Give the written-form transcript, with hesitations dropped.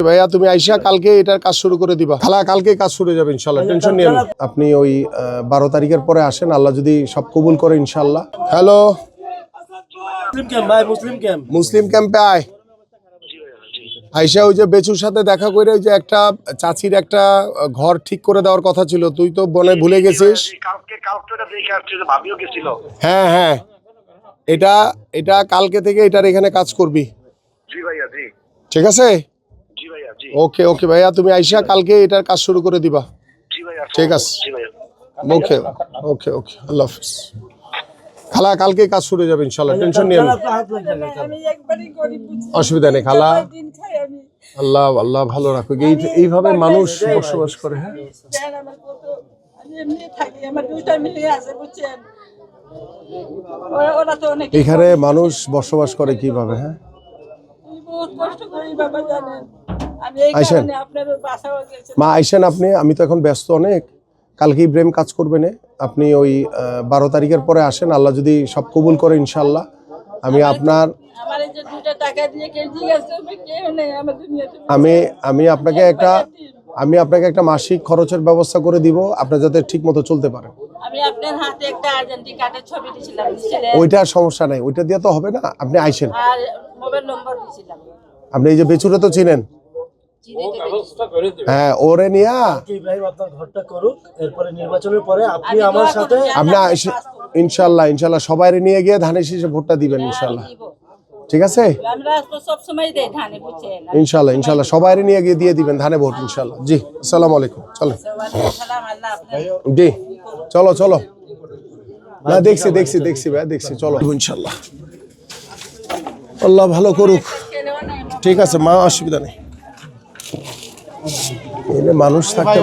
ভাইয়া তুমি আইসা কালকে এটার কাজ শুরু করে দিবা। খালা কালকে কাজ শুরু যাবে ইনশাআল্লাহ, টেনশন নিয়েন না। আপনি ওই 12 তারিখের পরে আসেন, আল্লাহ যদি সব কবুল করে ইনশাআল্লাহ। হ্যালো মুসলিম ক্যাম্পে আয়। আইসা ওই যে বেচুর সাথে দেখা করে ওই যে একটা চাচির একটা ঘর ঠিক করে দেওয়ার কথা ছিল, তুই তো বনে ভুলে গেছিস। হ্যাঁ হ্যাঁ, এটা এটা কালকে থেকে এটার এখানে কাজ করবি। ঠিক আছে, ওকে ওকে ভাইয়া তুমি আইসা কালকে এটার কাজ শুরু করে দিবা। ঠিক আছে, ওকে ওকে ওকে, আল্লাহ হাফিজ। খালা কালকে কাজ শুরু যাবে ইনশাআল্লাহ, টেনশন নিয়েন না। অসুবিধা নেই খালা, আল্লাহ আল্লাহ ভালো রাখুক। এইভাবে মানুষ বসবাস করে। হ্যাঁ এখানে মানুষ বসবাস করে কিভাবে? হ্যাঁ আইসেন মা, আইসেন আপনি। আমি তো এখন ব্যস্ত অনেক, কালকে ইব্রাহিম কাজ করবে না। আপনি ওই 12 তারিখের পরে আসেন, আল্লাহ যদি সব কবুল করে ইনশাআল্লাহ। আমি আপনার আমি আপনাকে একটা মাসিক খরচের ব্যবস্থা করে দিব, আপনার যাতে ঠিক মতো চলতে পারে। ওইটার সমস্যা নাই, ওইটা দিয়ে তো হবে না। আপনি আইসেন, আপনি এই যে বেচুরে তো চিনেন। হ্যাঁ ওরে নিয়া আপনি ইনশাল্লাহ ইনশাল্লাহ সবাই নিয়ে গিয়ে ধানের শীষে ভোটটা দিবেন ইনশাল্লাহ। ঠিক আছে ইনশাল্লাহ ইনশাল্লাহ সবাই নিয়ে গিয়ে দিয়ে দিবেন ধানে ভোট ইনশাল্লাহ। জি আসসালামু আলাইকুম। চলো জি চলো চলো, না দেখছি দেখছি দেখছি ভাই দেখছি, চলো ইনশাল্লাহ আল্লাহ ভালো করুক। ঠিক আছে মা, অসুবিধা নেই। মানুষ থাকতে